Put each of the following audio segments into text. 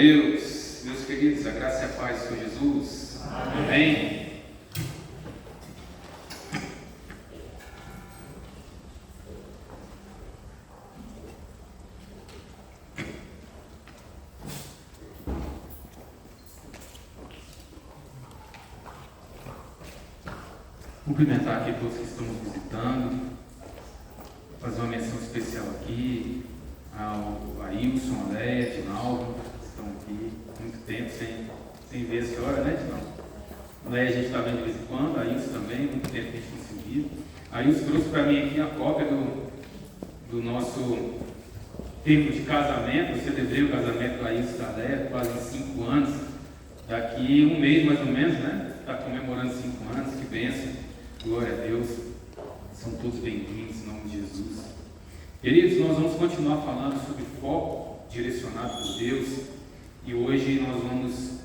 Deus, meus queridos, a graça e a paz do Senhor Jesus. Amém. Cumprimentar aqui todos que estão nos visitando, fazer uma menção especial aqui ao Ailson, a Léa, Dinaldo, que estão aqui muito tempo sem ver essa hora, né, Dinaldo? A Léa a gente está vendo de vez em quando, a Ailson também, muito tempo que a gente não se viu. A Ailson trouxe para mim aqui a cópia do nosso tempo de casamento. Eu celebrei o casamento da Ailson e da Léa, quase 5 anos. Daqui um mês mais ou menos, né? Está comemorando 5 anos, que bênção. Glória a Deus, são todos bem-vindos em nome de Jesus. Queridos, nós vamos continuar falando sobre foco direcionado por Deus, e hoje nós vamos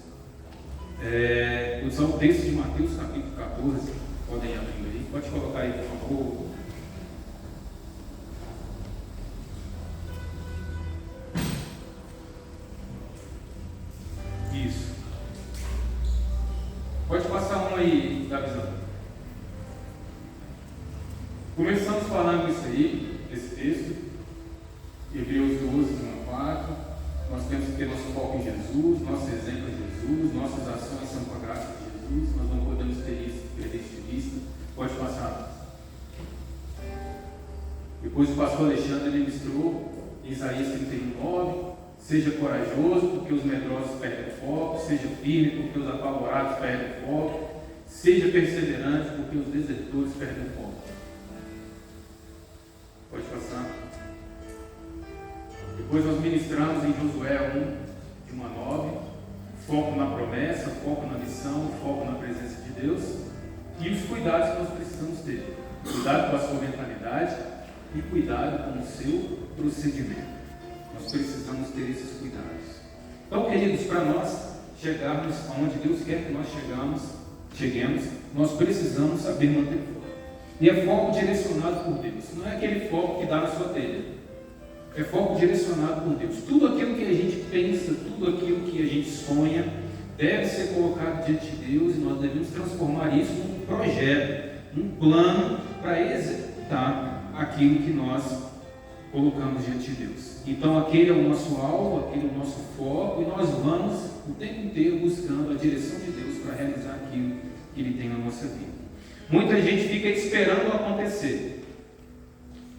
usar o texto de Mateus capítulo 14. Podem abrir aí, pode colocar aí, por favor. Isso. Pode passar um aí, da visão. Começamos falando isso aí, esse texto, Hebreus 12, 1 a 4. Nós temos que ter nosso foco em Jesus, nosso exemplo em Jesus, nossas ações são com a graça de Jesus, nós não podemos ter isso perder de vista. Pode passar. Depois o pastor Alexandre ministrou Isaías 39, seja corajoso, porque os medrosos perdem o foco, seja firme, porque os apavorados perdem o foco, seja perseverante, porque os desertores perdem o foco. Pode passar. Depois nós ministramos em Josué 1, de 1 a 9, foco na promessa, foco na missão, foco na presença de Deus e os cuidados que nós precisamos ter. Cuidado com a sua mentalidade e cuidado com o seu procedimento. Nós precisamos ter esses cuidados. Então, queridos, para nós chegarmos aonde Deus quer que nós cheguemos, nós precisamos saber manter foco. E é foco direcionado por Deus. Não é aquele foco que dá na sua telha. É foco direcionado por Deus. Tudo aquilo que a gente pensa, tudo aquilo que a gente sonha, deve ser colocado diante de Deus, e nós devemos transformar isso num projeto, num plano para executar aquilo que nós colocamos diante de Deus. Então aquele é o nosso alvo, aquele é o nosso foco, e nós vamos o tempo inteiro buscando a direção de Deus para realizar aquilo que Ele tem na nossa vida. Muita gente fica esperando acontecer.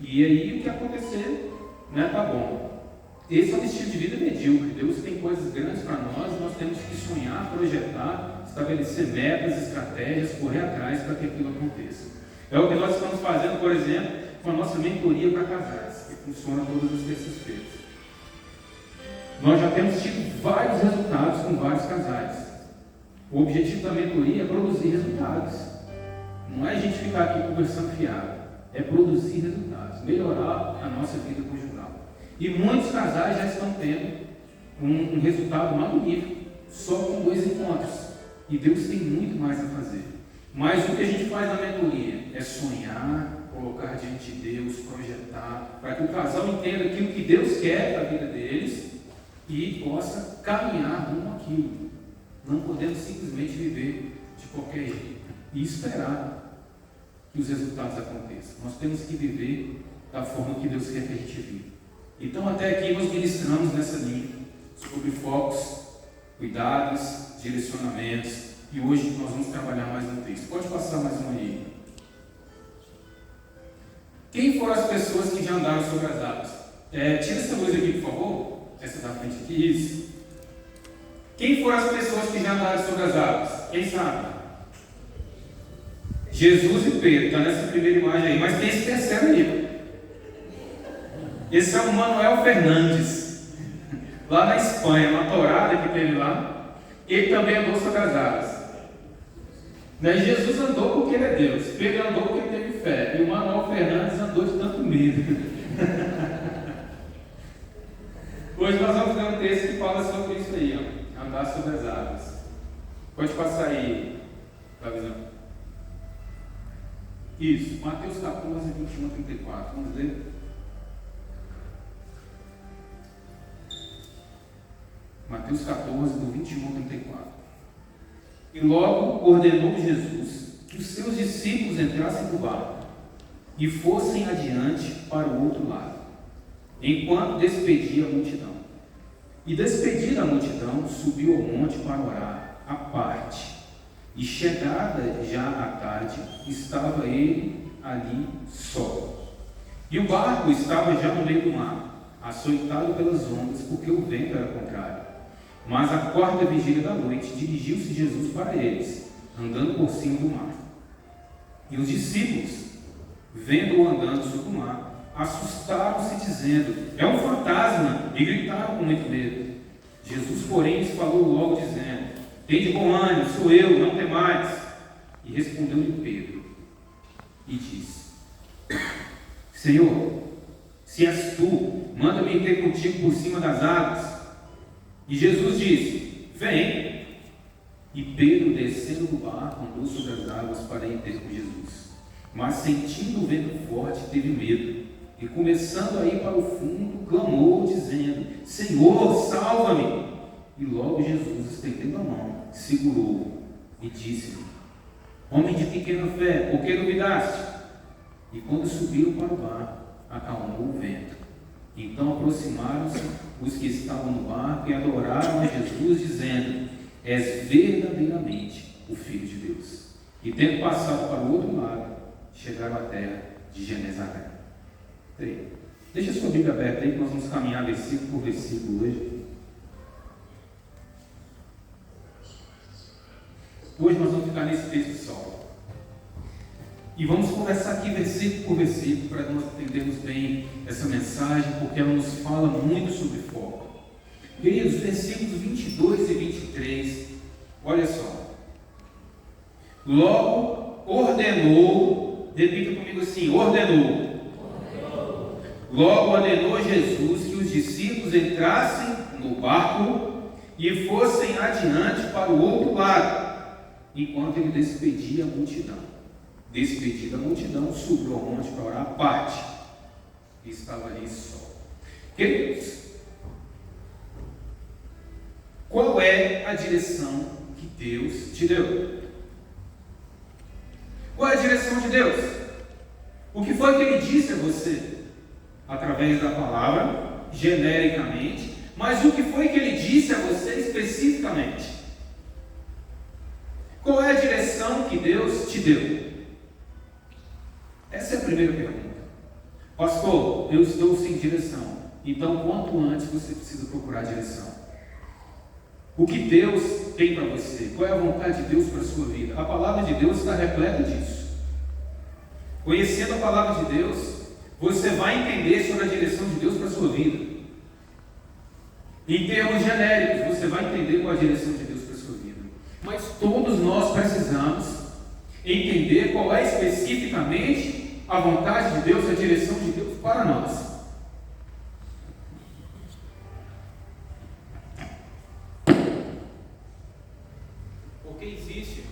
E aí o que acontecer, né, tá bom. Esse é um estilo de vida medíocre. Deus tem coisas grandes para nós temos que sonhar, projetar, estabelecer metas, estratégias, correr atrás para que aquilo aconteça. É o que nós estamos fazendo, por exemplo, com a nossa mentoria para casais, que funciona todas as terças-feiras. Nós já temos tido vários resultados com vários casais. O objetivo da mentoria é produzir resultados. Não é a gente ficar aqui conversando fiado, é produzir resultados, melhorar a nossa vida conjugal. E muitos casais já estão tendo um resultado magnífico, só com 2 encontros. E Deus tem muito mais a fazer. Mas o que a gente faz na mentoria é sonhar, colocar diante de Deus, projetar, para que o casal entenda aquilo que Deus quer para a vida deles e possa caminhar rumo àquilo. Não podemos simplesmente viver de qualquer jeito e esperar que os resultados aconteçam. Nós temos que viver da forma que Deus quer que a gente viva. Então até aqui nós ministramos nessa linha sobre focos, cuidados, direcionamentos, e hoje nós vamos trabalhar mais no texto. Pode passar mais uma aí. Quem foram as pessoas que já andaram sobre as águas? Tira essa luz aqui, por favor. Essa da frente aqui, isso. Quem foram as pessoas que já andaram sobre as águas? Quem sabe? Jesus e Pedro, está nessa primeira imagem aí, mas tem esse terceiro aí. Esse é o Manuel Fernandes, lá na Espanha, uma tourada que teve lá. Ele também andou sobre as águas. Né? Jesus andou porque ele é Deus, Pedro andou porque ele teve fé, e o Manuel Fernandes andou de tanto medo. Hoje nós vamos ver um texto que fala sobre isso aí, ó, andar sobre as águas. Pode passar aí, tá visão? Isso, Mateus 14, 21 a 34. Vamos ler? Mateus 14, do 21 ao 34. E logo ordenou Jesus que os seus discípulos entrassem no barco e fossem adiante para o outro lado, enquanto despedia a multidão. E despedida a multidão, subiu ao monte para orar, à parte. E chegada já à tarde, estava ele ali só. E o barco estava já no meio do mar, açoitado pelas ondas, porque o vento era contrário. Mas à quarta vigília da noite, dirigiu-se Jesus para eles, andando por cima do mar. E os discípulos, vendo-o andando sobre o mar, assustaram-se, dizendo: é um fantasma, e gritaram com muito medo. Jesus, porém, lhes falou logo, dizendo: tende bom ânimo, sou eu, não temais. E respondeu-lhe Pedro, e disse: Senhor, se és tu, manda-me ter contigo por cima das águas. E Jesus disse: vem. E Pedro, descendo do barco, andou sobre as águas para ir ter com Jesus. Mas, sentindo o vento forte, teve medo. E, começando a ir para o fundo, clamou, dizendo: Senhor, salva-me! E logo Jesus, estendendo a mão, segurou-o e disse-lhe: homem de pequena fé, por que duvidaste? E quando subiram para o barco, acalmou o vento. Então aproximaram-se os que estavam no barco e adoraram a Jesus, dizendo: és verdadeiramente o Filho de Deus. E tendo passado para o outro lado, chegaram à terra de Genezaré. Deixa a sua Bíblia aberta aí, que nós vamos caminhar versículo por versículo hoje. Hoje nós vamos ficar nesse texto só. E vamos conversar aqui versículo por versículo para nós entendermos bem essa mensagem, porque ela nos fala muito sobre foco. Queridos, versículos 22 e 23, olha só. Logo ordenou, repita comigo assim, ordenou. Logo ordenou Jesus que os discípulos entrassem no barco e fossem adiante para o outro lado, enquanto ele despedia a multidão. Despedida a multidão, subiu ao monte para orar à parte, e estava ali só. Queridos, qual é a direção que Deus te deu? Qual é a direção de Deus? O que foi que Ele disse a você? Através da palavra, genericamente, mas o que foi que Ele disse a você especificamente? Qual é a direção que Deus te deu? Essa é a primeira pergunta. Pastor, eu estou sem direção. Então, quanto antes você precisa procurar direção? O que Deus tem para você? Qual é a vontade de Deus para a sua vida? A palavra de Deus está repleta disso. Conhecendo a palavra de Deus, você vai entender sobre a direção de Deus para a sua vida. Em termos genéricos, você vai entender qual é a direção de Deus para a sua vida. Mas todos nós precisamos entender qual é especificamente a vontade de Deus, a direção de Deus para nós. Porque existe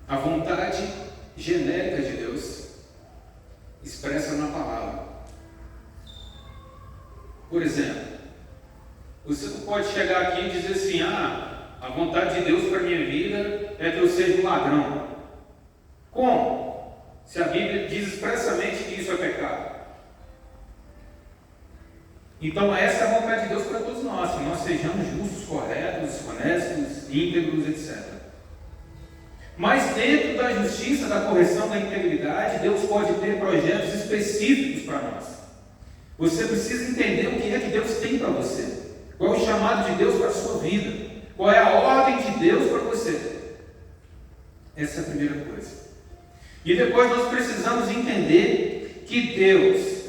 a vontade genérica de Deus expressa na palavra. Por exemplo, você não pode chegar aqui e dizer assim: a vontade de Deus para a minha vida é que eu seja um ladrão. Como? Se a Bíblia diz expressamente que isso é pecado. Então essa é a vontade de Deus para todos nós, que nós sejamos justos, corretos, honestos, íntegros, etc. Mas dentro da justiça, da correção, da integridade, Deus pode ter projetos específicos para nós. Você precisa entender o que é que Deus tem para você. Qual é o chamado de Deus para a sua vida? Qual é a ordem de Deus para você? Essa é a primeira coisa. E depois nós precisamos entender que Deus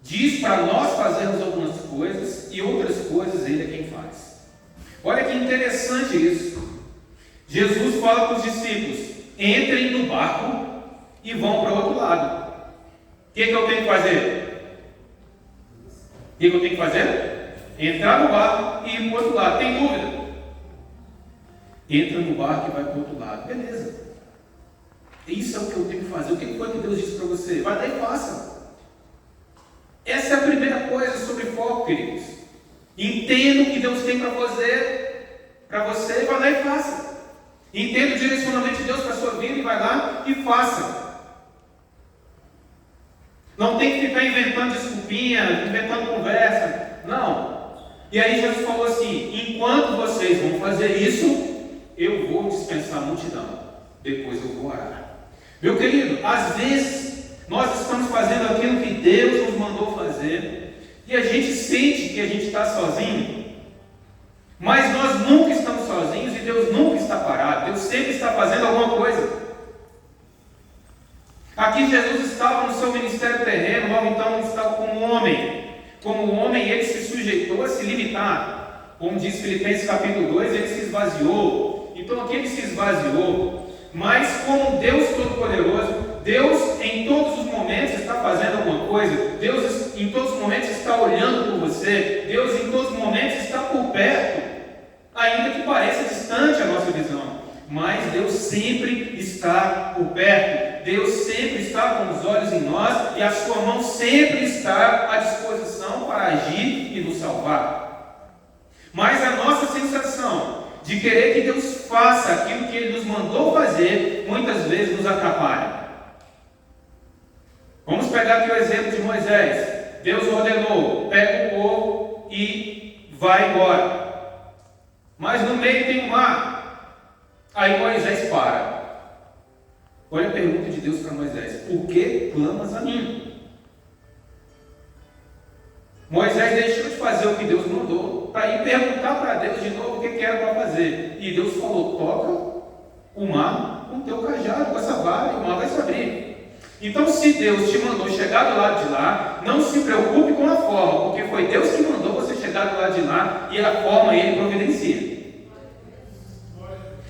diz para nós fazermos algumas coisas e outras coisas Ele é quem faz. Olha que interessante isso. Jesus fala para os discípulos: entrem no barco e vão para o outro lado. O que eu tenho que fazer? O que eu tenho que fazer? Entrar no barco e ir para o outro lado. Tem dúvida? Entra no barco e vai para o outro lado. Beleza. Isso é o que eu tenho que fazer. O que foi que Deus disse para você? Vai lá e faça. Essa é a primeira coisa sobre Deus tem para você, vai lá e faça. Entenda o direcionamento de Deus para a sua vida e vai lá e faça. Não tem que ficar inventando desculpinha, inventando conversa. Não. E aí Jesus falou assim: enquanto vocês vão fazer isso, eu vou dispensar a multidão. Depois eu vou orar. Meu querido, às vezes nós estamos fazendo aquilo que Deus nos mandou fazer e a gente sente que a gente está sozinho, mas nós nunca estamos sozinhos e Deus nunca está parado. Deus sempre está fazendo alguma coisa. Aqui Jesus estava no seu ministério terreno, logo então ele estava como homem. Como homem, ele se sujeitou a se limitar. Como diz Filipenses capítulo 2, ele se esvaziou. Então aqui ele se esvaziou. Mas como Deus Todo-Poderoso, Deus em todos os momentos está fazendo alguma coisa. Deus em todos os momentos está olhando por você. Deus em todos os momentos está por perto. Ainda que pareça distante a nossa visão. Mas Deus sempre está por perto. Deus sempre está com os olhos em nós e a sua mão sempre está à disposição para agir e nos salvar. Mas a nossa sensação de querer que Deus faça aquilo que Ele nos mandou fazer, muitas vezes nos atrapalha. Vamos pegar aqui o exemplo de Moisés. Deus ordenou: pega o povo e vai embora. Mas no meio tem um mar. Aí Moisés para. Olha a pergunta de Deus para Moisés: por que clamas a mim? Moisés deixou de fazer o que Deus mandou para ir perguntar para Deus de novo o que era para fazer. E Deus falou: toca o mar com o teu cajado, com essa vara, e o mar vai se abrir. Então, se Deus te mandou chegar do lado de lá, não se preocupe com a forma, porque foi Deus que mandou você chegar do lado de lá e a forma Ele providencia.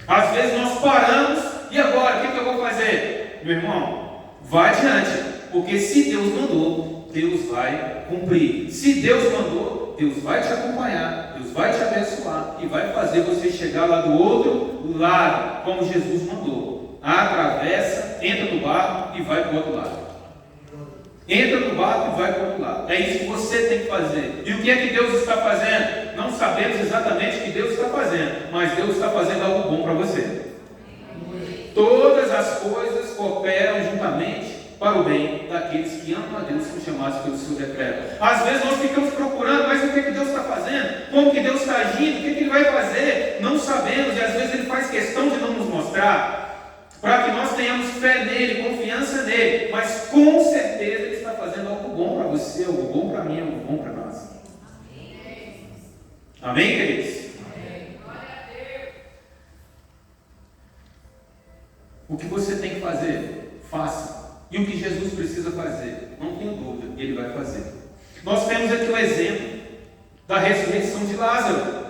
Às vezes nós paramos, e agora, o que eu vou fazer? Meu irmão, vá adiante, porque se Deus mandou, Deus vai cumprir. Se Deus mandou, Deus vai te acompanhar, Deus vai te abençoar e vai fazer você chegar lá do outro lado, como Jesus mandou. Atravessa, entra no barco e vai para o outro lado. Entra no barco e vai para o outro lado. É isso que você tem que fazer. E o que é que Deus está fazendo? Não sabemos exatamente o que Deus está fazendo, mas Deus está fazendo algo bom para você. Todas as coisas cooperam juntamente para o bem daqueles que amam a Deus, são chamados pelo seu decreto. Às vezes nós ficamos procurando, mas o que Deus está fazendo? Como que Deus está agindo? O que Ele vai fazer? Não sabemos, e às vezes Ele faz questão de não nos mostrar, para que nós tenhamos fé nele, confiança nele, mas com certeza Ele está fazendo algo bom para você, algo bom para mim, algo bom para nós. Amém, queridos? O que você tem que fazer, faça. E o que Jesus precisa fazer, não tenho dúvida, Ele vai fazer. Nós temos aqui o exemplo da ressurreição de Lázaro.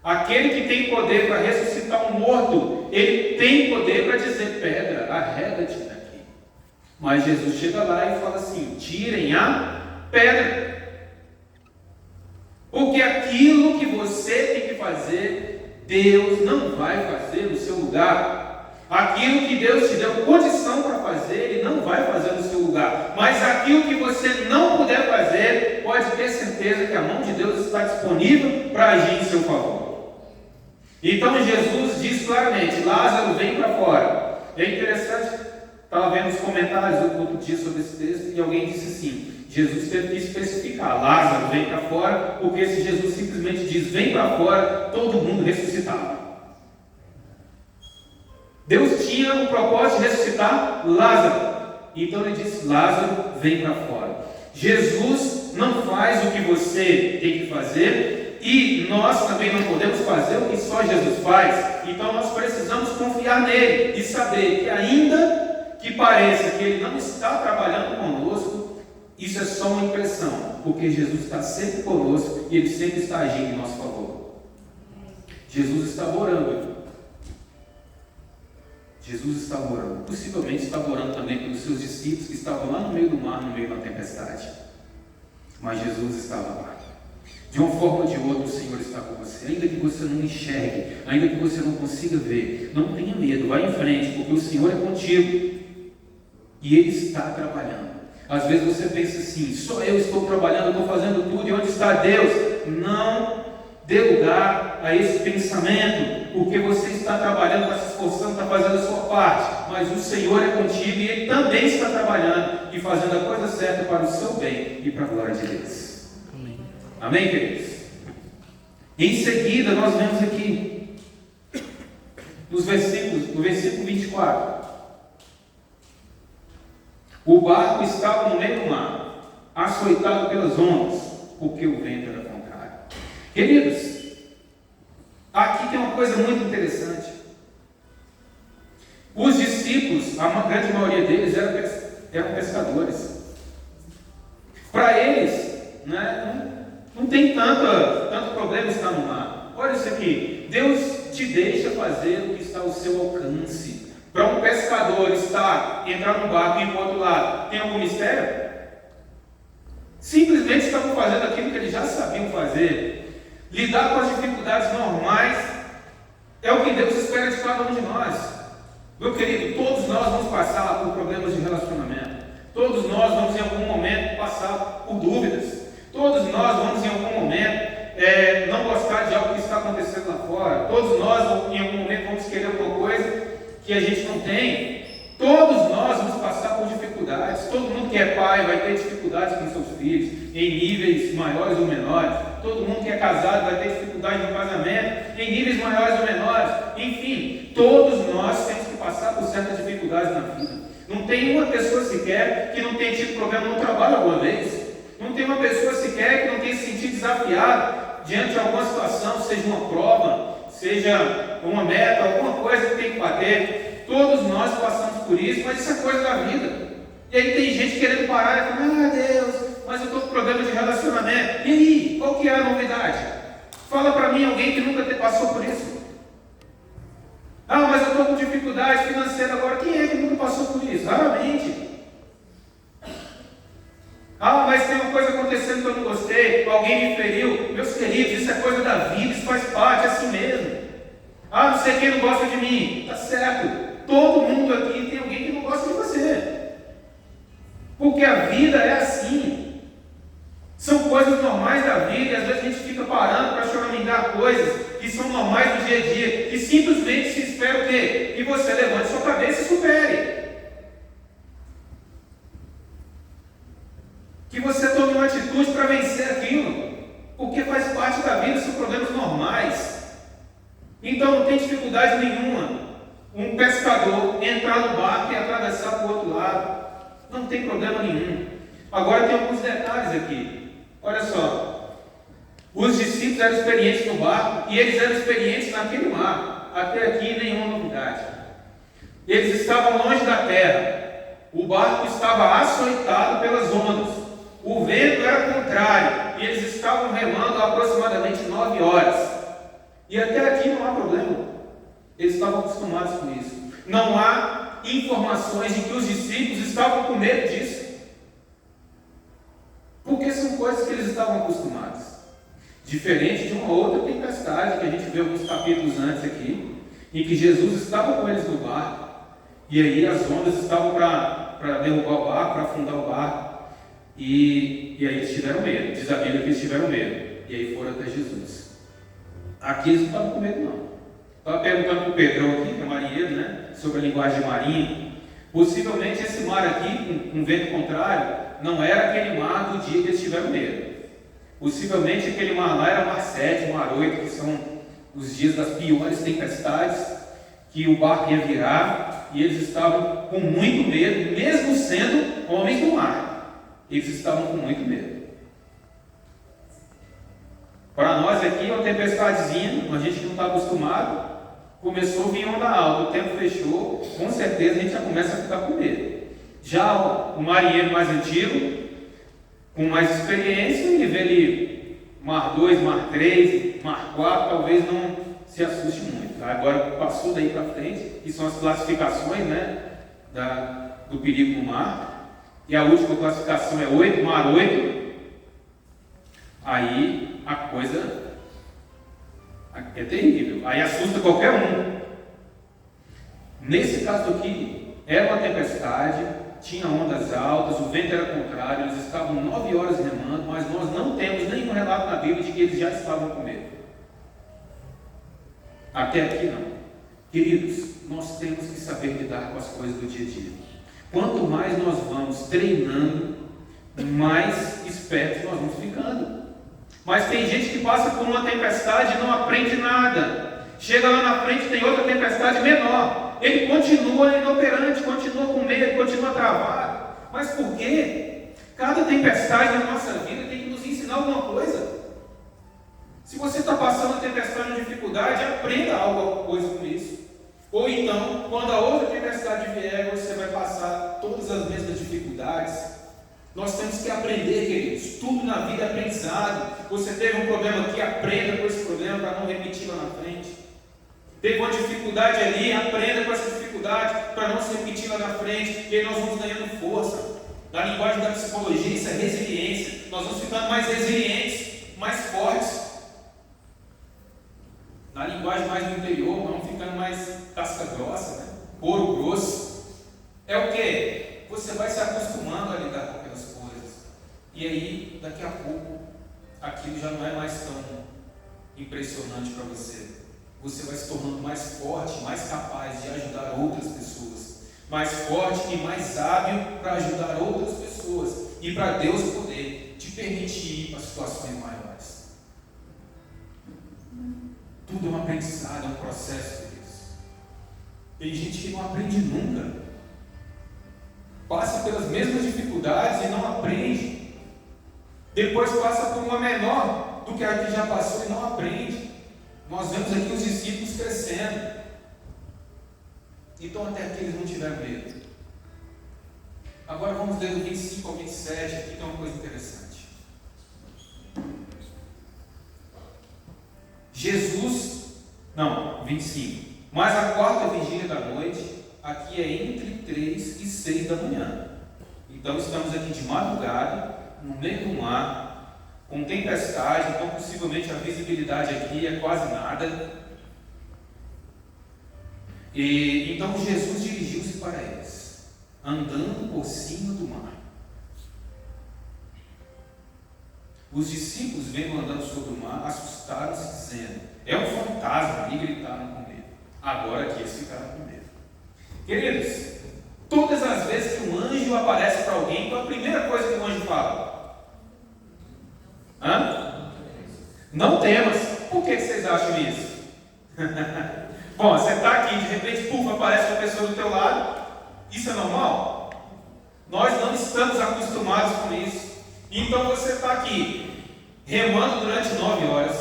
Aquele que tem poder para ressuscitar um morto, ele tem poder para dizer: pedra, arreda-te daqui. Mas Jesus chega lá e fala assim: tirem a pedra. Porque aquilo que você tem que fazer, Deus não vai fazer no seu lugar. Aquilo que Deus te deu condição para fazer, Ele não vai fazer no seu lugar. Mas aquilo que você não puder fazer, pode ter certeza que a mão de Deus está disponível para agir em seu favor. Então Jesus diz claramente: Lázaro, vem para fora. É interessante, estava vendo os comentários outro dia sobre esse texto, e alguém disse assim: Jesus teve que especificar: Lázaro, vem para fora, porque se Jesus simplesmente diz vem para fora, todo mundo ressuscitava. Deus tinha o propósito de ressuscitar Lázaro. Então Ele disse: Lázaro, vem para fora. Jesus não faz o que você tem que fazer, e nós também não podemos fazer o que só Jesus faz. Então nós precisamos confiar nele e saber que, ainda que pareça que Ele não está trabalhando conosco, isso é só uma impressão, porque Jesus está sempre conosco e Ele sempre está agindo em nosso favor. Jesus está orando. Jesus estava orando, possivelmente estava orando também pelos seus discípulos que estavam lá no meio do mar, no meio da tempestade. Mas Jesus estava lá. De uma forma ou de outra, o Senhor está com você. Ainda que você não enxergue, ainda que você não consiga ver, não tenha medo, vá em frente, porque o Senhor é contigo. E Ele está trabalhando. Às vezes você pensa assim: só eu estou trabalhando, eu estou fazendo tudo, e onde está Deus? Não. Dê lugar a esse pensamento, porque você está trabalhando, está se esforçando, está fazendo a sua parte, mas o Senhor é contigo e Ele também está trabalhando e fazendo a coisa certa para o seu bem e para a glória de Deus. Amém, amém, queridos? Em seguida, nós vemos aqui, no versículo 24, o barco estava no meio do mar, açoitado pelas ondas, porque o vento era contrário. Queridos, aqui tem uma coisa muito interessante. Os discípulos, a grande maioria deles eram pescadores. Para eles, não tem tanto problema estar no mar. Olha isso aqui, Deus te deixa fazer o que está ao seu alcance. Para um pescador entrar no barco e ir para o outro lado, tem algum mistério? Simplesmente estavam fazendo aquilo que eles já sabiam fazer. Lidar com as dificuldades normais é o que Deus espera de cada um de nós. Meu querido, todos nós vamos passar por problemas de relacionamento. Todos nós vamos em algum momento passar por dúvidas. Todos nós vamos em algum momento não gostar de algo que está acontecendo lá fora. Todos nós em algum momento vamos querer alguma coisa que a gente não tem. Todos nós vamos passar por dificuldades. Todo mundo que é pai vai ter dificuldades com seus filhos, em níveis maiores ou menores. Todo mundo que é casado vai ter dificuldades no casamento, em níveis maiores ou menores. Enfim, todos nós temos que passar por certas dificuldades na vida. Não tem uma pessoa sequer que não tenha tido problema no trabalho alguma vez. Não tem uma pessoa sequer que não tenha se sentido desafiado diante de alguma situação, seja uma prova, seja uma meta, alguma coisa que tem que bater. Todos nós passamos por isso, mas isso é coisa da vida. E aí tem gente querendo parar e falar, Deus, mas eu estou com problema de relacionamento. E aí, qual que é a novidade? Fala para mim alguém que nunca passou por isso. Mas eu estou com dificuldade financeira agora. Quem é que nunca passou por isso? Raramente. Mas tem uma coisa acontecendo que eu não gostei, alguém me feriu. Meus queridos, isso é coisa da vida, isso faz parte, é assim mesmo. Não sei quem não gosta de mim. Tá certo. Todo mundo aqui tem alguém que não gosta de você. Porque a vida é assim. São coisas normais da vida, e às vezes a gente fica parando para choramingar coisas que são normais do dia a dia, e simplesmente se espera o quê? Que você levante sua cabeça e supere. Que você tome uma atitude para vencer aquilo, porque faz parte da vida, são problemas normais. Então não tem dificuldade nenhuma um pescador entrar no barco e atravessar para o outro lado. Não tem problema nenhum. Agora tem alguns detalhes aqui. Olha só. Os discípulos eram experientes no barco e eles eram experientes naquele mar. Até aqui nenhuma novidade. Eles estavam longe da terra. O barco estava açoitado pelas ondas. O vento era contrário e eles estavam remando há aproximadamente 9 horas. E até aqui não há problema. Eles estavam acostumados com isso. Não há informações de que os discípulos estavam com medo disso. Porque são coisas que eles estavam acostumados. Diferente de uma outra tempestade que a gente vê alguns capítulos antes aqui, em que Jesus estava com eles no barco, e aí as ondas estavam para derrubar o barco, para afundar o barco, e aí eles tiveram medo. Diz a Bíblia que eles tiveram medo, e aí foram até Jesus. Aqui eles não estavam com medo não. Estava perguntando para o Pedrão aqui, que é marinheiro, sobre a linguagem marinha. Possivelmente esse mar aqui, com vento contrário, não era aquele mar do dia que eles tiveram medo. Possivelmente aquele mar lá era mar 7, mar 8, que são os dias das piores tempestades, que o barco ia virar, e eles estavam com muito medo, mesmo sendo homens do mar. Eles estavam com muito medo. Para nós aqui, uma tempestadezinha, a gente que não está acostumado, começou a vir onda alta, o tempo fechou, com certeza a gente já começa a ficar com medo. Já o marinheiro mais antigo, com mais experiência, ele vê ali mar 2, mar 3, mar 4, talvez não se assuste muito. Agora passou daí para frente, que são as classificações do perigo no mar, e a última classificação é 8, mar 8, aí a coisa é terrível, aí assusta qualquer um. Nesse caso aqui, era uma tempestade, tinha ondas altas, o vento era contrário, eles estavam 9 horas remando, mas nós não temos nenhum relato na Bíblia de que eles já estavam com medo. Até aqui não. Queridos, nós temos que saber lidar com as coisas do dia a dia. Quanto mais nós vamos treinando, mais espertos nós vamos ficando. Mas tem gente que passa por uma tempestade e não aprende nada. Chega lá na frente, tem outra tempestade menor. Ele continua inoperante, continua com medo, continua travado. Mas por quê? Cada tempestade na nossa vida tem que nos ensinar alguma coisa. Se você está passando a tempestade de dificuldade, aprenda alguma coisa com isso. Ou então, quando a outra tempestade vier, você vai passar todas as mesmas dificuldades. Nós temos que aprender, queridos. Tudo na vida é aprendizado. Você teve um problema aqui, aprenda com esse problema para não repetir lá na frente. Teve uma dificuldade ali, aprenda com essa dificuldade para não se repetir lá na frente. E aí nós vamos ganhando força. Na linguagem da psicologia, isso é resiliência. Nós vamos ficando mais resilientes, mais fortes. Na linguagem mais do interior, vamos ficando mais casca grossa, né? Couro grosso. É o quê? Você vai se acostumando a lidar com aquelas coisas. E aí, daqui a pouco, aquilo já não é mais tão impressionante para você. Você vai se tornando mais forte, mais capaz de ajudar outras pessoas. Mais forte e mais hábil para ajudar outras pessoas. E para Deus poder te permitir ir para situações maiores. Tudo é um aprendizado, é um processo disso. Tem gente que não aprende nunca. Passa pelas mesmas dificuldades e não aprende. Depois passa por uma menor do que a que já passou e não aprende. Nós vemos aqui os discípulos crescendo. Então até aqui eles não tiveram medo. Agora vamos ler do 25 ao 27, aqui tem uma coisa interessante. Jesus, não, 25. Mas a quarta vigília da noite, aqui é entre 3 e 6 da manhã. Então estamos aqui de madrugada, no meio do mar, com tempestade, então possivelmente a visibilidade aqui é quase nada. E então Jesus dirigiu-se para eles, andando por cima do mar. Os discípulos, vendo andando sobre o mar, assustaram-se, dizendo: é um fantasma, e gritaram com medo. Agora aqui eles ficaram com medo. Queridos, todas as vezes que um anjo aparece para alguém, então a primeira coisa que o anjo fala: não temas. Por que vocês acham isso? Bom, você está aqui, de repente, aparece uma pessoa do teu lado. Isso é normal? Nós não estamos acostumados com isso. Então você está aqui, remando durante 9 horas,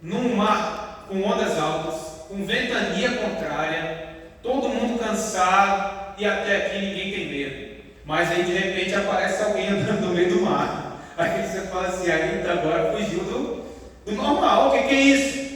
num mar com ondas altas, com ventania contrária, todo mundo cansado, e até aqui ninguém tem medo. Mas aí de repente aparece alguém andando no meio do mar. Aí você fala assim: ainda agora fugiu do normal. O que é isso?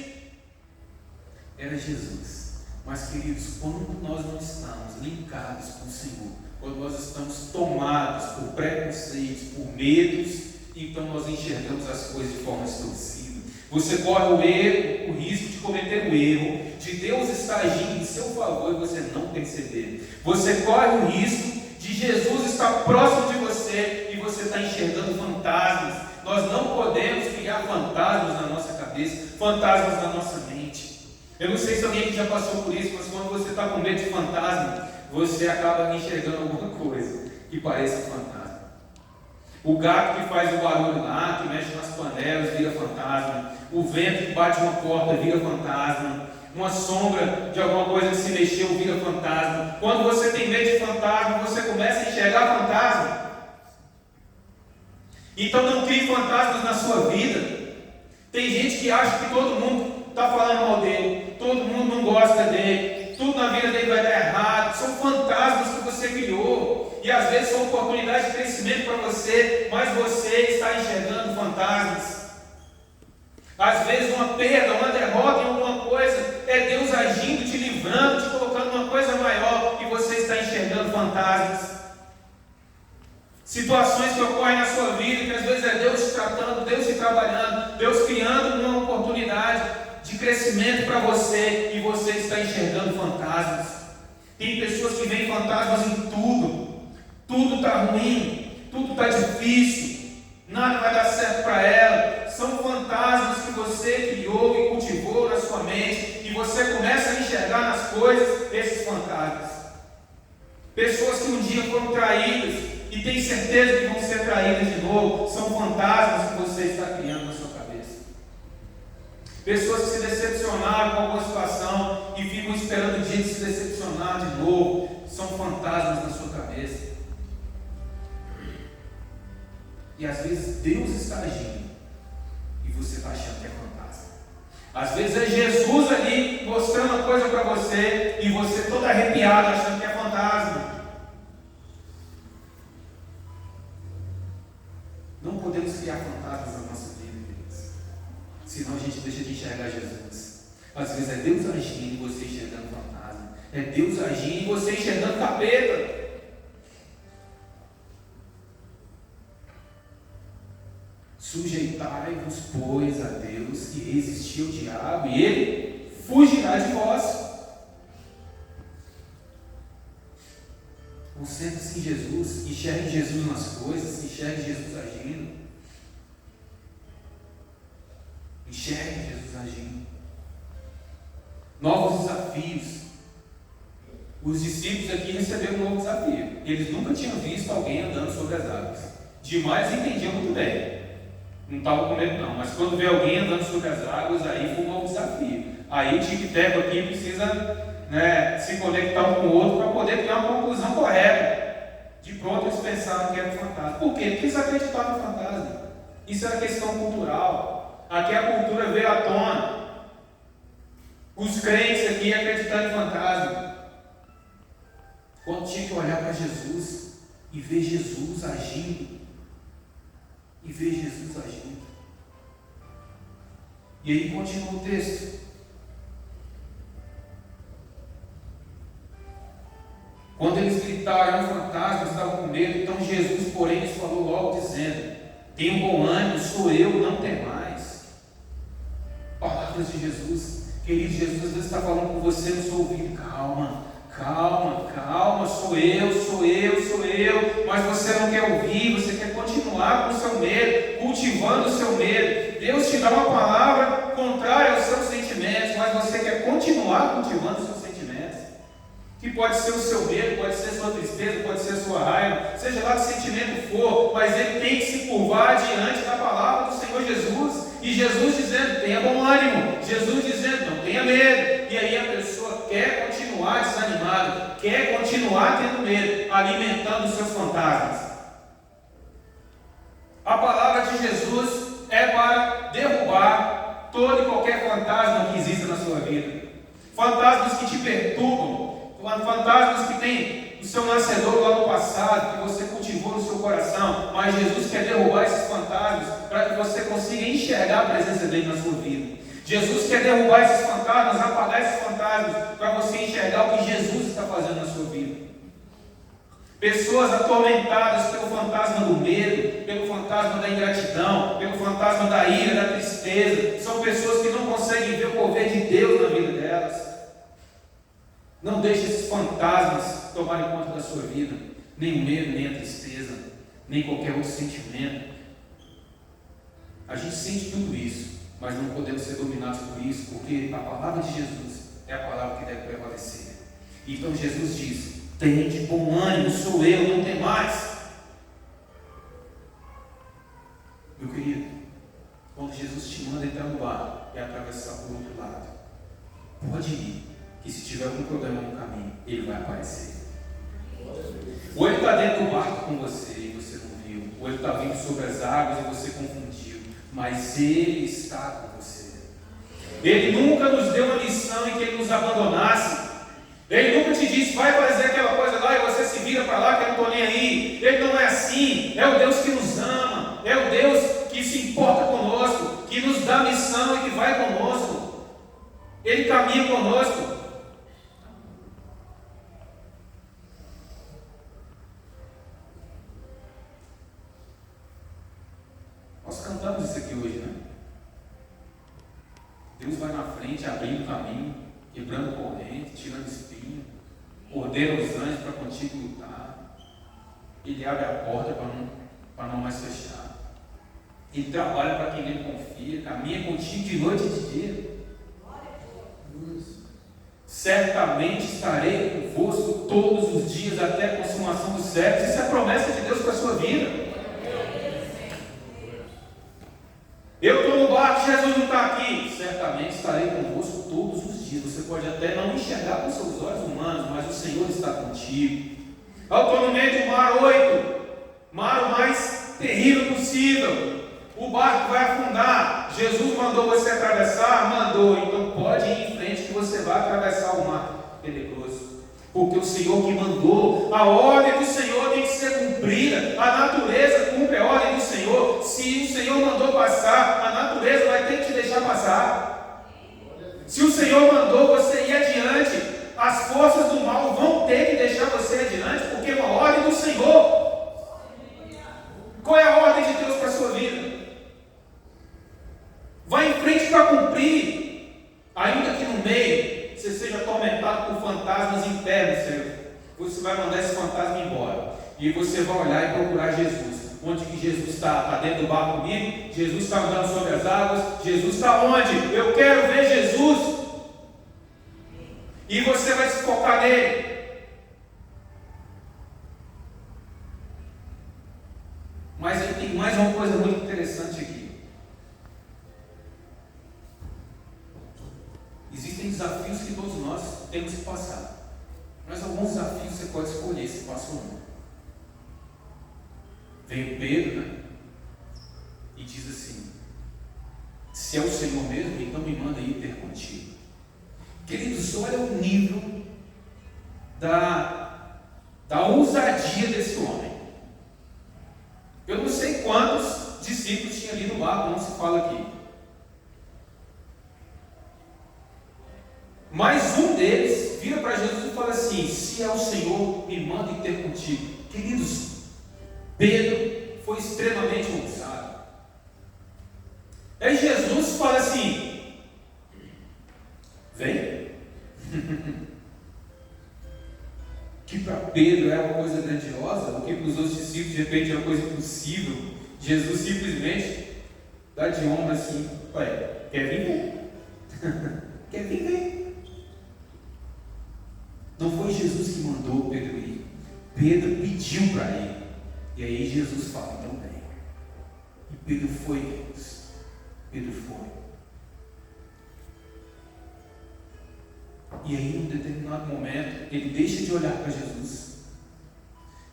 Era Jesus. Mas queridos, quando nós não estamos linkados com o Senhor, quando nós estamos tomados por preconceitos, por medos, então nós enxergamos as coisas de forma distorcida. Você corre o risco de cometer o erro, de Deus estar agindo em seu favor e você não perceber. Você corre o risco de Jesus estar próximo de você e você está enxergando fantasmas. Nós não podemos criar fantasmas na nossa cabeça, fantasmas na nossa mente. Eu não sei se alguém aqui já passou por isso, mas quando você está com medo de fantasma, você acaba enxergando alguma coisa que pareça fantasma. O gato que faz o barulho lá, que mexe nas panelas, vira fantasma. O vento que bate uma porta vira fantasma. Uma sombra de alguma coisa que se mexeu vira fantasma. Quando você tem medo de fantasma, você começa a enxergar fantasma. Então não crie fantasmas na sua vida. Tem gente que acha que todo mundo está falando mal dele, todo mundo não gosta dele, tudo na vida dele vai dar errado. São fantasmas que você criou, e às vezes são oportunidades de crescimento para você, mas você está enxergando fantasmas. Às vezes uma perda, uma derrota em alguma coisa, é Deus agindo, te livrando, te colocando numa coisa maior, e você está enxergando fantasmas. Situações que ocorrem na sua vida, que às vezes é Deus te tratando, Deus te trabalhando, Deus criando uma oportunidade de crescimento para você, e você está enxergando fantasmas. Tem pessoas que veem fantasmas em tudo está ruim, tudo está difícil, nada vai dar certo para ela. São fantasmas que você criou e cultivou na sua mente, e você começa a enxergar nas coisas esses fantasmas. Pessoas que um dia foram traídas e têm certeza que vão ser traídas de novo, são fantasmas que você está criando na sua cabeça. Pessoas que se decepcionaram com alguma situação e ficam esperando o dia de se decepcionar de novo, são fantasmas na sua cabeça. E às vezes Deus está agindo e você está achando que é fantasma. Às vezes é Jesus ali mostrando uma coisa para você e você todo arrepiado achando que é fantasma. Não podemos criar fantasmas na nossa vida, queridos. Senão a gente deixa de enxergar Jesus. Às vezes é Deus agindo e você enxergando fantasma. É Deus agindo e você enxergando capeta. Sujeitai-vos, pois, a Deus, e resisti ao diabo, e ele fugirá de vós. Concentre-se em Jesus, enxergue Jesus nas coisas, enxergue Jesus agindo. Enxergue Jesus agindo. Novos desafios. Os discípulos aqui receberam um novo desafio. Eles nunca tinham visto alguém andando sobre as águas. Demais entendiam muito bem. Não estava com medo não, mas quando vê alguém andando sobre as águas, aí foi um novo desafio. Aí o tic-tac aqui precisa se conectar um com o outro para poder ter uma conclusão correta. De pronto eles pensaram que era um fantasma. Por quê? Porque eles acreditavam no fantasma. Isso era questão cultural. Aqui a cultura veio à tona. Os crentes aqui acreditando em fantasma. Quando tinha que olhar para Jesus e ver Jesus agindo. E ver Jesus agindo. E aí continua o texto. Quando eles gritaram, fantasmas estavam com medo. Então Jesus, porém, lhes falou logo, dizendo: tenham bom ânimo, sou eu, não temais. Palavras de Jesus. Querido, Jesus às vezes está falando com você no seu ouvido: calma, calma, calma, sou eu. Mas você não quer ouvir, você quer continuar com o seu medo, cultivando o seu medo. Deus te dá uma palavra contrária aos seus sentimentos, mas você quer continuar cultivando os seus sentimentos. Que pode ser o seu medo, pode ser a sua tristeza, pode ser a sua raiva, seja lá que sentimento for, mas ele tem que se curvar diante da palavra do Senhor Jesus. E Jesus dizendo: tenha bom ânimo. Jesus dizendo: não tenha medo. E aí a pessoa quer continuar desanimada, quer continuar tendo medo, alimentando os seus fantasmas. A palavra de Jesus é para derrubar todo e qualquer fantasma que exista na sua vida. Fantasmas que te perturbam, fantasmas que têm o seu nascedor lá no passado, que você cultivou no seu coração, mas Jesus quer derrubar esses fantasmas para que você consiga enxergar a presença dele na sua vida. Jesus quer derrubar esses fantasmas, apagar esses fantasmas, para você enxergar o que Jesus está fazendo na sua vida. Pessoas atormentadas pelo fantasma do medo, pelo fantasma da ingratidão, pelo fantasma da ira, da tristeza, são pessoas que não conseguem ver o poder de Deus na vida delas. Não deixe esses fantasmas tomarem conta da sua vida, nem o medo, nem a tristeza, nem qualquer outro sentimento. A gente sente tudo isso, mas não podemos ser dominados por isso, porque a palavra de Jesus é a palavra que deve prevalecer. Então Jesus diz: tenha de bom ânimo, sou eu, não tem mais. Meu querido, quando Jesus te manda entrar no barco e atravessar para o outro lado, pode ir, que se tiver algum problema no caminho, ele vai aparecer. Ou ele está dentro do barco com você e você não viu, ou ele está vindo sobre as águas e você confundiu, mas ele está com você. Ele nunca nos deu uma lição em que ele nos abandonasse. Ele nunca te disse: vai fazer aquela coisa lá e você se vira para lá que eu não estou nem aí. Ele não é assim. É o Deus que nos ama, é o Deus que se importa conosco, que nos dá missão e que vai conosco. Ele caminha conosco. Nós cantamos isso aqui hoje, né? Deus vai na frente, abrindo o caminho, quebrando corrente, tirando espinho, ordena os anjos para contigo lutar. Ele abre a porta para não mais fechar. Ele trabalha para quem nele confia, caminha contigo de noite e de dia. certamente estarei convosco todos os dias até a consumação dos séculos. Isso é a promessa de Deus para a sua vida. Eu estou no barco, Jesus não está aqui. Certamente estarei convosco todos os dias. Você pode até não enxergar com seus olhos humanos, mas o Senhor está contigo. Eu estou no meio do mar 8, mar o mais terrível possível. O barco vai afundar. Jesus mandou você atravessar? Mandou. Então pode ir em frente que você vai atravessar o mar perigoso. Porque o Senhor que mandou, a ordem do Senhor tem que ser cumprida. A natureza cumpre a ordem do Senhor. Se o Senhor mandou passar, a natureza vai ter que te deixar passar. Se o Senhor mandou você ir adiante, as forças do mal vão ter que deixar você adiante, porque é uma ordem do Senhor. Qual é a ordem de Deus para a sua vida? Vai em frente para cumprir, ainda que no meio você seja atormentado por fantasmas internos seus. Você vai mandar esse fantasma embora. E você vai olhar e procurar Jesus. Onde que Jesus está? Está dentro do barco comigo? Jesus está andando sobre as águas? Jesus está onde? Eu quero ver Jesus. E você vai se focar nele. Mas aí tem mais uma coisa muito interessante aqui. Existem desafios que todos nós temos que passar. Mas alguns desafios você pode escolher se passa ou não. Veio Pedro, né? E diz assim: se é o Senhor mesmo, então me manda ir ter contigo. Queridos, olha o nível da ousadia desse homem. Eu não sei quantos discípulos tinha ali no barco, não se fala aqui. Mas um deles vira para Jesus e fala assim: se é o Senhor, me manda ir ter contigo. Queridos, Pedro foi extremamente ousado. Aí Jesus fala assim: vem. Que para Pedro é uma coisa grandiosa, o que para os outros discípulos de repente é uma coisa impossível. Jesus simplesmente dá de ombro assim: ué, quer vir? Vem. Quer vir? Vem. Não foi Jesus que mandou Pedro ir. Pedro pediu para ir. E aí Jesus fala: então vem. E Pedro foi, Deus. Pedro foi. E aí, em um determinado momento, ele deixa de olhar para Jesus.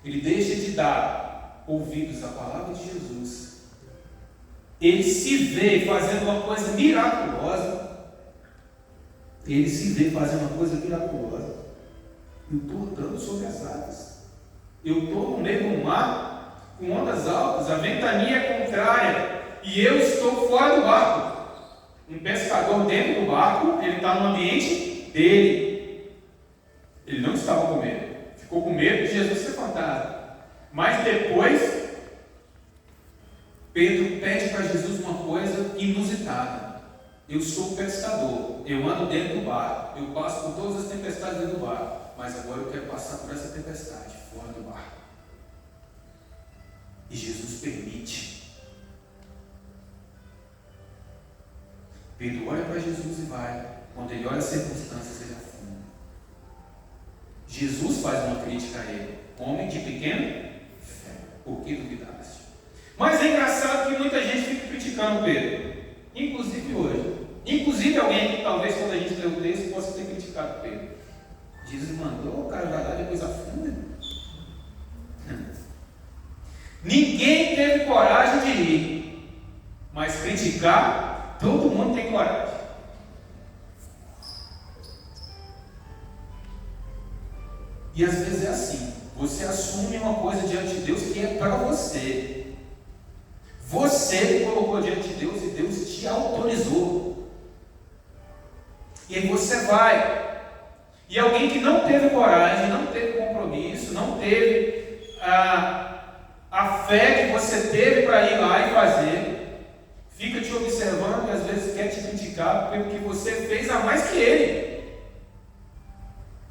Ele deixa de dar ouvidos à palavra de Jesus. Ele se vê fazendo uma coisa miraculosa. Ele se vê fazendo uma coisa miraculosa. Eu estou andando sobre as águas. Eu estou no meio do mar, com ondas altas, a ventania é contrária, e eu estou fora do barco. Um pescador dentro do barco, ele está no ambiente dele. Ele não estava com medo. Ficou com medo de Jesus ser fantasma. Mas depois, Pedro pede para Jesus uma coisa inusitada. Eu sou pescador, eu ando dentro do barco, eu passo por todas as tempestades dentro do barco. Mas agora eu quero passar por essa tempestade, fora do barco. E Jesus permite. Pedro olha para Jesus e vai. Quando ele olha as circunstâncias, ele afunda. Jesus faz uma crítica a ele: homem de pequena fé, por que duvidaste? Mas é engraçado que muita gente fica criticando Pedro, inclusive hoje. Inclusive alguém que talvez quando a gente lê o texto possa ter criticado Pedro. Jesus mandou, o cara vai lá e depois afunda. Ninguém teve coragem de ir, mas criticar, todo mundo tem coragem. E às vezes é assim: você assume uma coisa diante de Deus que é para você. Você colocou diante de Deus e Deus te autorizou. E aí você vai. E alguém que não teve coragem, não teve compromisso, não teve a fé que você teve para ir lá e fazer, fica te observando e às vezes quer te criticar pelo que você fez a mais que ele.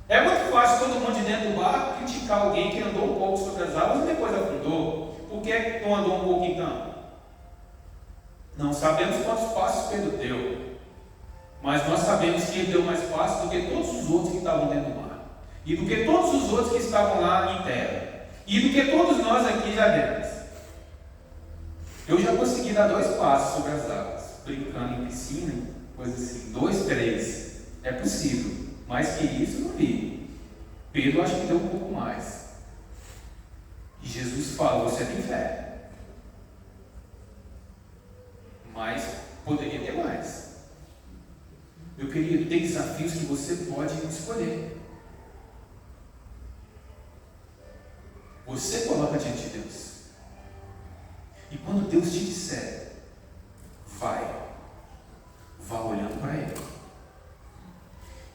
É muito fácil todo mundo de dentro do barco criticar alguém que andou um pouco sobre as águas e depois afundou. Por que não andou um pouco então? Não sabemos quantos passos Pedro deu. Mas nós sabemos que ele deu mais passo do que todos os outros que estavam dentro do mar, e do que todos os outros que estavam lá em terra, e do que todos nós aqui já demos. Eu já consegui dar 2 passos sobre as águas, brincando em piscina, coisa assim, 2, 3. É possível, mais que isso eu não vi. Pedro acho que deu um pouco mais. E Jesus fala: você tem fé. Mas poderia ter mais. Meu querido, tem desafios que você pode escolher. Você coloca diante de Deus. E quando Deus te disser, vá olhando para Ele.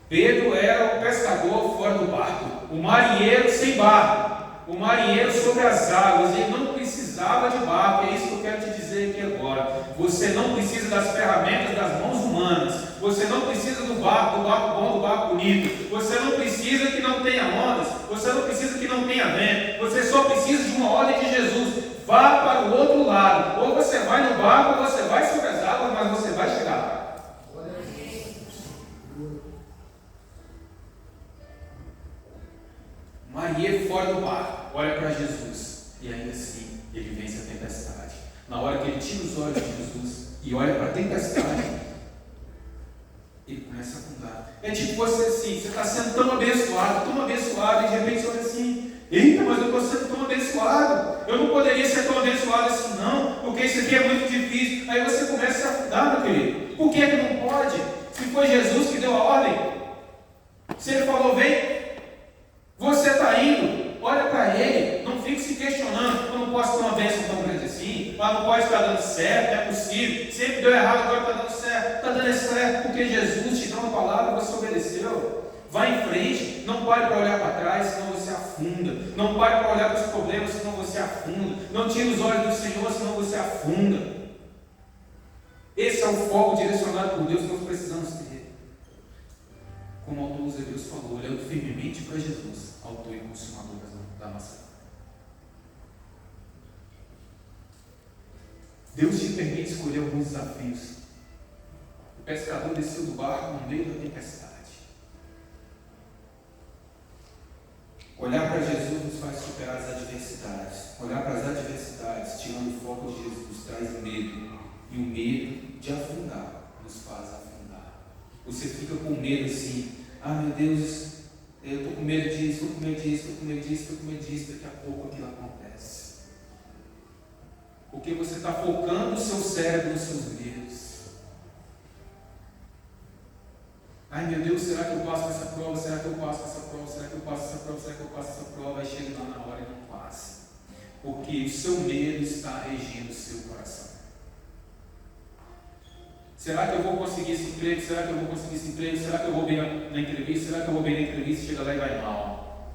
Pedro era o pescador fora do barco, o marinheiro sem barco, o marinheiro sobre as águas. Ele não precisava de barco. É isso que eu quero te dizer aqui agora. Você não precisa das ferramentas das mãos humanas. Você não precisa do barco bom, do barco bonito. Você não precisa que não tenha ondas. Você não precisa que não tenha vento. Você só precisa de uma ordem de Jesus: vá para o outro lado. Ou você vai no barco, ou você vai sobre as águas, mas você vai chegar lá. Marinheiro fora do barco, olha para Jesus, e ainda assim ele vence a tempestade. Na hora que ele tira os olhos de Jesus e olha para a tempestade, ele começa a afundar. É tipo você assim, você está sendo tão abençoado, e de repente você olha assim: eita, mas eu estou sendo tão abençoado, eu não poderia ser tão abençoado assim não, porque isso aqui é muito difícil. Aí você começa a se afundar, meu querido. Por que é que não pode? Se foi Jesus que deu a ordem, se ele falou vem, você está indo, olha para Ele, não fique se questionando: eu não posso ter uma bênção tão grande assim, mas não pode estar dando certo, não é possível, sempre deu errado, agora está dando certo. Está dando certo porque Jesus te deu uma palavra, você obedeceu. Vá em frente, não pare para olhar para trás, senão você afunda. Não pare para olhar para os problemas, senão você afunda. Não tire os olhos do Senhor, senão você afunda. Esse é o foco direcionado por Deus que nós precisamos ter. Como o autor dos Hebreus falou, olhando firmemente para Jesus, autor e consumador da nossa fé. Deus te permite escolher alguns desafios. O pescador desceu do barco no meio da tempestade. Olhar para Jesus nos faz superar as adversidades. Olhar para as adversidades, tirando o foco de Jesus, traz medo. E o medo de afundar nos faz afundar. Você fica com medo assim: ah, meu Deus, eu estou com medo disso, estou com medo disso, estou com medo disso, estou com medo disso. Daqui a pouco aquilo acontece. Porque você está focando o seu cérebro nos seus medos. Ai, meu Deus, será que eu passo essa prova? Será que eu passo essa prova? Será que eu passo essa prova? Será que eu passo essa prova? Aí chega lá na hora e não passa. Porque o seu medo está regendo o seu coração. Será que eu vou conseguir esse emprego? Será que eu vou conseguir esse emprego? Será que eu vou bem na entrevista? Será que eu vou bem na entrevista? Chega lá e vai mal.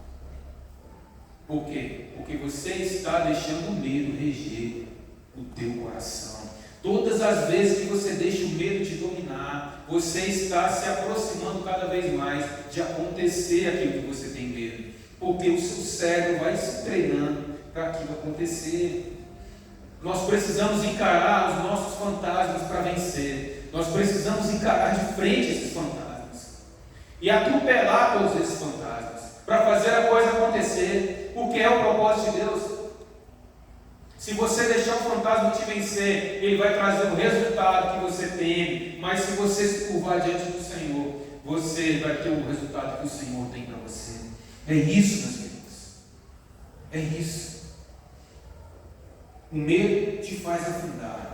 Por quê? Porque você está deixando o medo reger o teu coração. Todas as vezes que você deixa o medo te dominar, você está se aproximando cada vez mais de acontecer aquilo que você tem medo. Porque o seu cérebro vai se treinando para aquilo acontecer. Nós precisamos encarar os nossos fantasmas para vencer. Nós precisamos encarar de frente esses fantasmas e atropelar todos esses fantasmas para fazer a coisa acontecer, porque é o propósito de Deus. Se você deixar o fantasma te vencer, ele vai trazer o resultado que você tem. Mas se você se curvar diante do Senhor, você vai ter o resultado que o Senhor tem para você. É isso, meus queridos. É isso. O medo te faz afundar.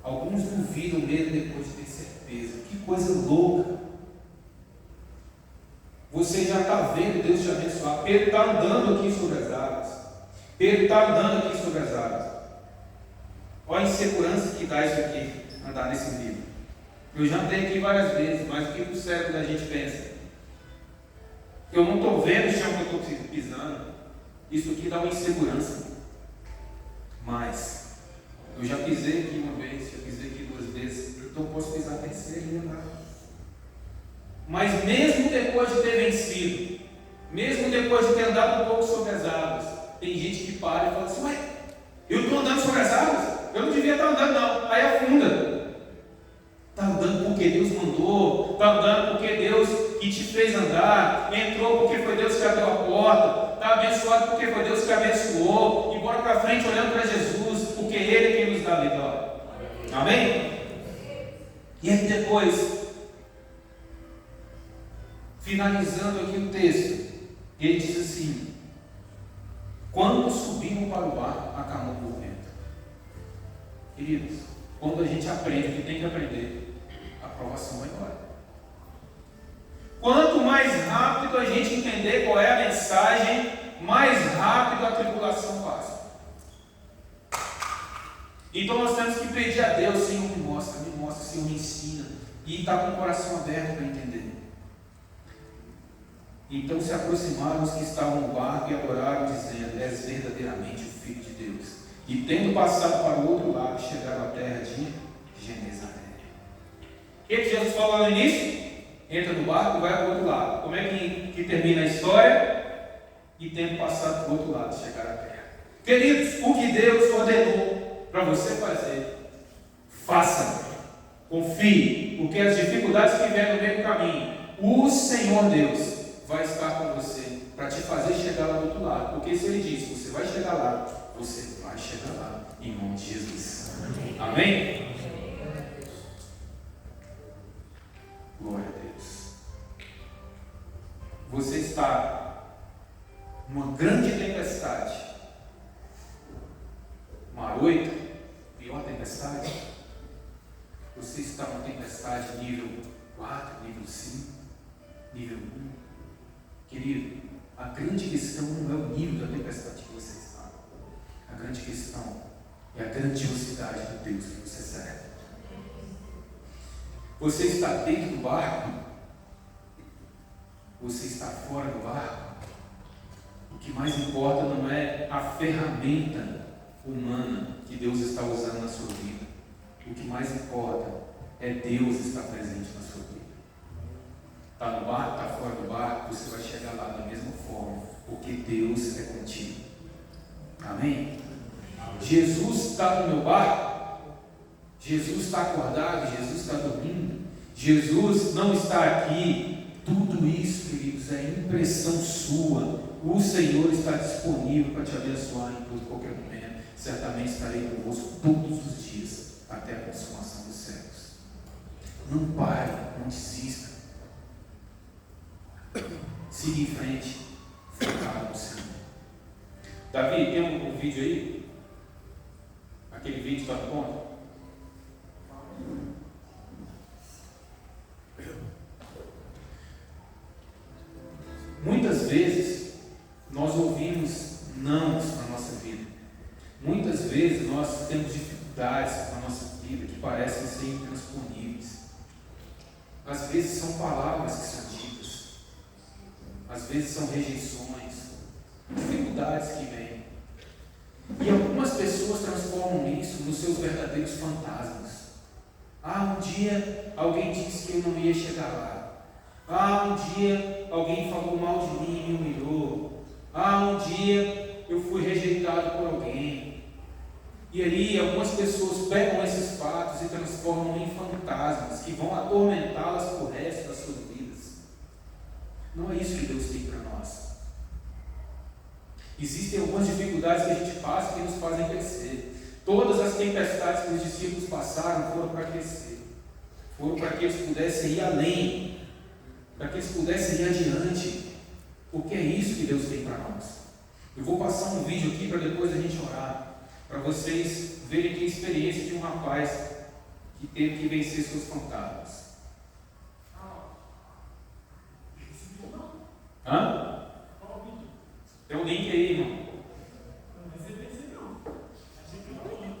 Alguns duvidam o medo depois de ter certeza. Que coisa louca. Você já está vendo Deus te abençoar. Pedro está andando aqui sobre as águas. Pedro está andando aqui sobre as águas. Olha a insegurança que dá isso aqui, andar nesse livro. Eu já andei aqui várias vezes, mas o que o cérebro da gente pensa? Eu não estou vendo o chão que eu estou pisando. Isso aqui dá uma insegurança. Mas eu já pisei aqui uma vez, já pisei aqui 2 vezes, então posso pisar a terceira e andar. Mas mesmo depois de ter vencido, mesmo depois de ter andado um pouco sobre as águas, tem gente que para e fala assim: ué, eu estou andando sobre as águas? Eu não devia estar andando não. Aí afunda. Está andando porque Deus mandou, está andando porque Deus que te fez andar, entrou porque foi Deus que abriu a porta, está abençoado porque foi Deus que abençoou, e bora para frente olhando para Jesus, porque Ele é quem nos dá a vitória. Amém? E aí depois, finalizando aqui o texto, ele diz assim: quando subimos para o barco, acalmou por vento. Queridos, quando a gente aprende o que tem que aprender, a aprovação vai embora. Quanto mais rápido a gente entender qual é a mensagem, mais rápido a tribulação passa. Então nós temos que pedir a Deus: Senhor, me mostra, Senhor, me ensina. E estar com o coração aberto para entender. Então se aproximaram os que estavam no barco e adoraram, dizendo: És verdadeiramente o Filho de Deus. E tendo passado para o outro lado, chegaram à terra de Genezaré. O que Jesus falou no início? Entra no barco e vai para o outro lado. Como é que termina a história? E tendo passado para o outro lado, chegaram à terra. Queridos, o que Deus ordenou para você fazer, faça. Confie, porque as dificuldades que vêm no meio do caminho, o Senhor Deus vai estar com você para te fazer chegar lá do outro lado. Porque se Ele diz: você vai chegar lá, você vai chegar lá, em nome de Jesus. Amém? Glória a Deus. Você está numa grande tempestade, mar 8, pior tempestade. Você está numa tempestade nível 4, nível 5, nível 1. Querido, a grande questão não é o nível da tempestade que você está. A grande questão é a grandiosidade do Deus que você serve. Você está dentro do barco? Você está fora do barco? O que mais importa não é a ferramenta humana que Deus está usando na sua vida. O que mais importa é Deus estar presente na sua vida. Está no barco, está fora do barco, você vai chegar lá da mesma forma, porque Deus é contigo. Amém? Jesus está no meu barco, Jesus está acordado, Jesus está dormindo, Jesus não está aqui. Tudo isso, queridos, é impressão sua. O Senhor está disponível para te abençoar em todo qualquer momento. Certamente estarei convosco todos os dias, até a consumação dos séculos. Não pare, não desista. Siga em frente, focado no Senhor. Davi, tem um vídeo aí? Aquele vídeo está no ponto? Muitas vezes nós ouvimos nãos na nossa vida. Muitas vezes nós temos dificuldades na nossa vida que parecem ser intransponíveis. Às vezes são palavras que são ditas. Às vezes são rejeições, dificuldades que vêm. E algumas pessoas transformam isso nos seus verdadeiros fantasmas. Um dia alguém disse que eu não ia chegar lá. Um dia alguém falou mal de mim e me humilhou. Um dia eu fui rejeitado por alguém. E aí algumas pessoas pegam esses fatos e transformam em fantasmas que vão atormentá-las por resto das suas vidas. Não é isso que Deus tem para nós. Existem algumas dificuldades que a gente passa que nos fazem crescer. Todas as tempestades que os discípulos passaram foram para crescer. Foram para que eles pudessem ir além. Para que eles pudessem ir adiante. Porque é isso que Deus tem para nós. Eu vou passar um vídeo aqui para depois a gente orar. Para vocês verem que a experiência de um rapaz que teve que vencer seus fantasmas. Hã? Tem um link aí, irmão. Não recebi não. Achei que não link.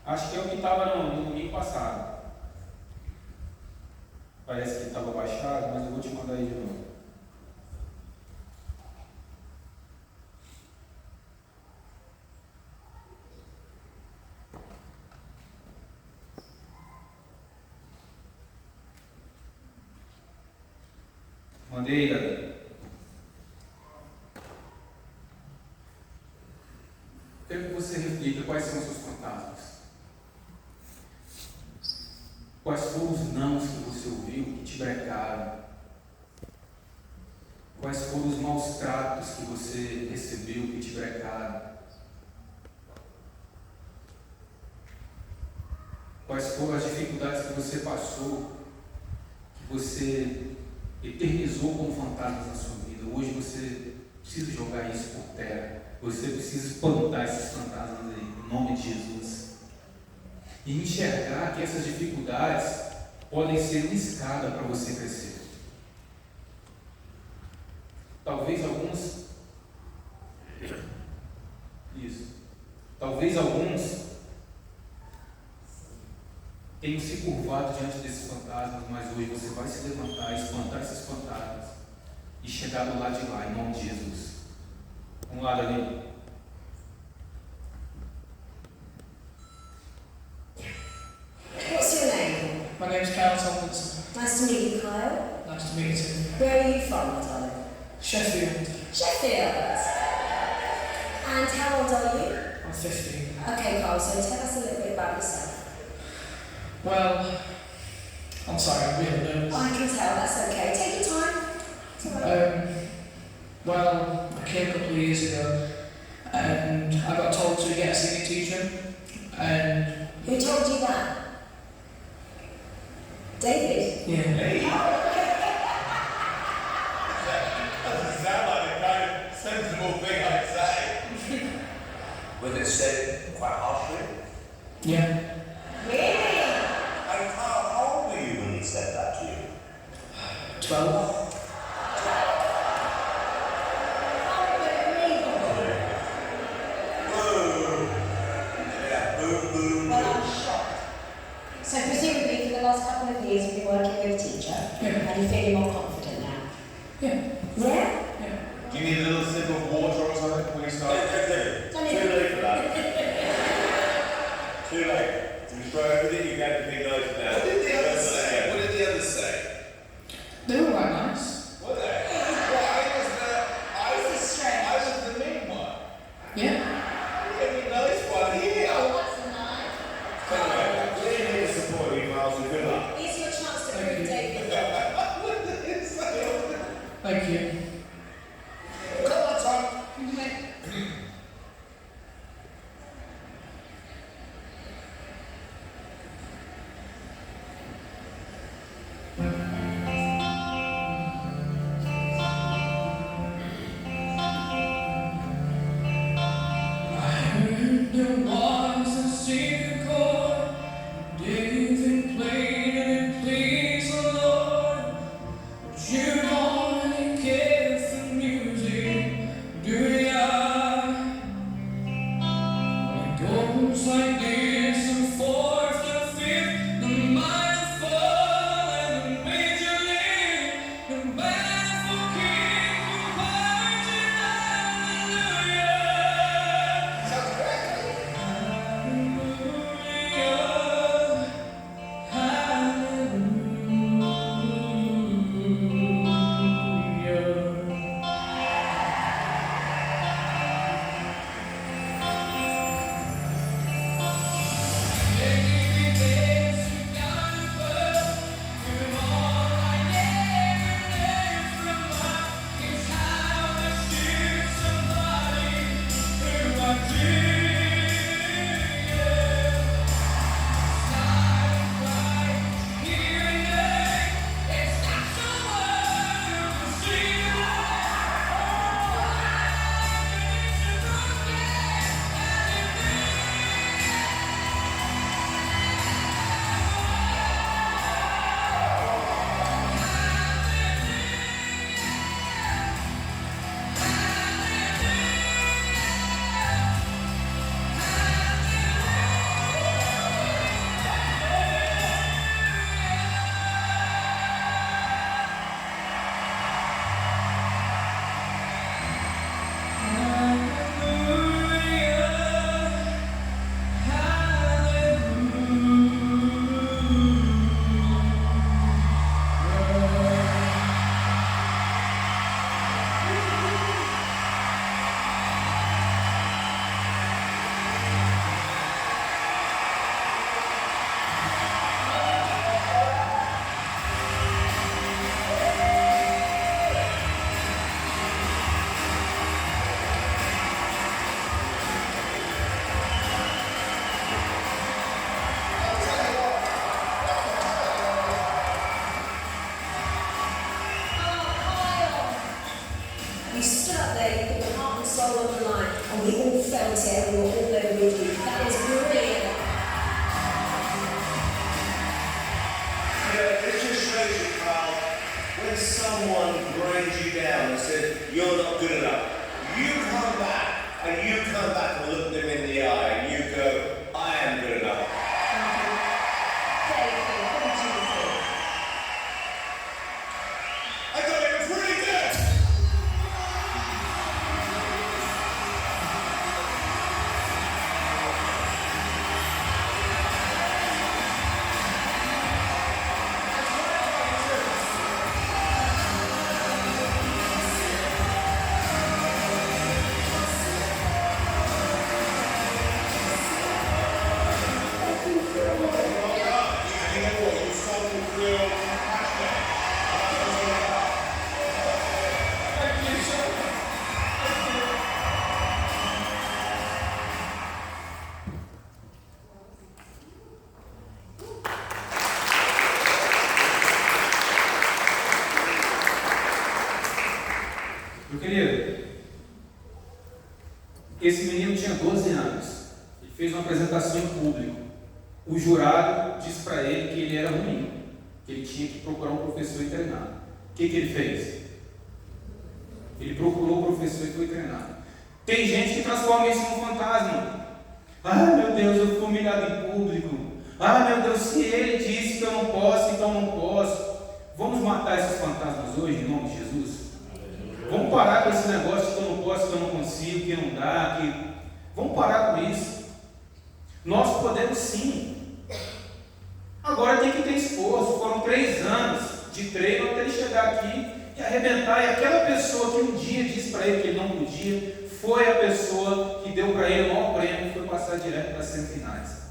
Acho que é o que estava no domingo passado. Parece que estava baixado, mas eu vou te mandar aí de novo. Mandei, Davi. Quero que você reflita quais são os seus fantasmas. Quais foram os nãos que você ouviu que te brecaram? Quais foram os maus tratos que você recebeu que te brecaram? Quais foram as dificuldades que você passou, que você eternizou como fantasmas na sua vida? Hoje você precisa jogar isso por terra. Você precisa espantar esses fantasmas aí, em nome de Jesus. E enxergar que essas dificuldades podem ser uma escada para você crescer. Talvez alguns. Isso. Talvez alguns tenham se curvado diante desses fantasmas, mas hoje você vai se levantar, espantar esses fantasmas e chegar do lado de lá, em nome de Jesus. Vamos lá, Danilo. What's your name? My name's Kyle Tomlinson. Nice to meet you, Kyle. Nice to meet you too. Where are you from, darling? Sheffield. Sheffield. And how old are you? I'm 15. Okay, Kyle, so tell us a little bit about yourself. Well, I'm sorry, I'm really nervous. I can tell, that's okay. Take your time. It's all right. Well, I came a couple of years ago and I got told to get a singing teacher and Who told you that? David? yeah. Doesn't sound like the kind of sensible thing I'd say. Was it said quite harshly? Yeah. Really? And how old were you when he said that to you? 12. Boom! Yeah, boom, boom, Well, boom. I'm shocked. So presumably for the last couple of years you've been working with a teacher Yeah. and you're feeling more confident now. Yeah. Yeah? Yeah. Do you need a little sip of water or something when you start? Don't Too even- late for that. Too late. You throw everything you get to be nice now. What did the others say? What did the others say? They were quite nice. Were they? Well, This is strange. I was the mean one. Yeah. Give me a nice one here. That's nice. Anyway, we're here to support you, Miles, and good luck. Here's your chance to Thank prove you. David. What did it say? Thank you. Come on, Tom. There was a secret chord David played and it pleased the Lord. But you don't really care there, you put your heart and soul on the line, and we all felt it, and we were all there with you. That was brilliant. Yeah, it just shows you, Carl, when someone grinds you down and says, you're not good enough, you come back and look them in the eye and you go, I am good enough. Dave, what did you think? I thought it was really good. Meu querido, esse menino tinha 12 anos. Ele fez uma apresentação em público. O jurado disse para ele que ele era ruim, que ele tinha que procurar um professor e treinar. O que ele fez? Ele procurou o professor e foi treinar. Tem gente que transforma isso num fantasma. Ah, meu Deus, eu fui humilhado em público. Ah, meu Deus, se ele disse que eu não posso, então não posso. Vamos matar esses fantasmas hoje, em nome de Jesus? Vamos parar com esse negócio de que eu não posso, que eu não consigo, que não dá, que... Vamos parar com isso. Nós podemos sim. Agora tem que ter esforço. Foram 3 anos de treino até ele chegar aqui e arrebentar. E aquela pessoa que um dia disse para ele que ele não podia, foi a pessoa que deu para ele o maior prêmio e foi passar direto para as semifinais.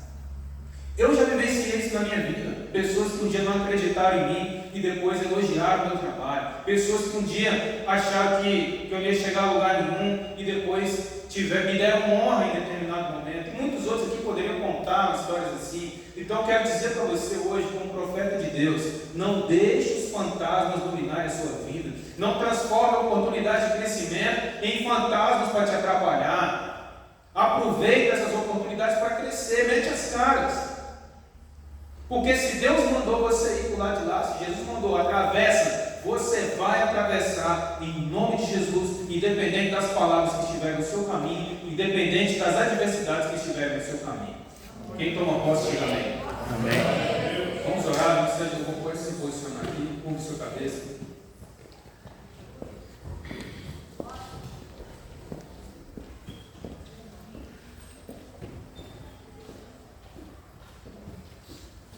Eu já vivenciei isso na minha vida. Pessoas que um dia não acreditaram em mim e depois elogiaram o meu trabalho. Pessoas que um dia acharam que eu ia chegar a lugar nenhum e depois me deram honra em determinado momento. E muitos outros aqui poderiam contar histórias assim. Então eu quero dizer para você hoje, como profeta de Deus, não deixe os fantasmas dominarem a sua vida. Não transforme a oportunidade de crescimento em fantasmas para te atrapalhar. Aproveite essas oportunidades para crescer, mete as caras. Porque se Deus mandou você ir para o lado de lá, se Jesus mandou, atravessa, você vai atravessar em nome de Jesus, independente das palavras que estiverem no seu caminho, independente das adversidades que estiverem no seu caminho. Quem toma posse, diga amém. Amém. Vamos orar, não seja, eu vou se posicionar aqui, curva sua cabeça.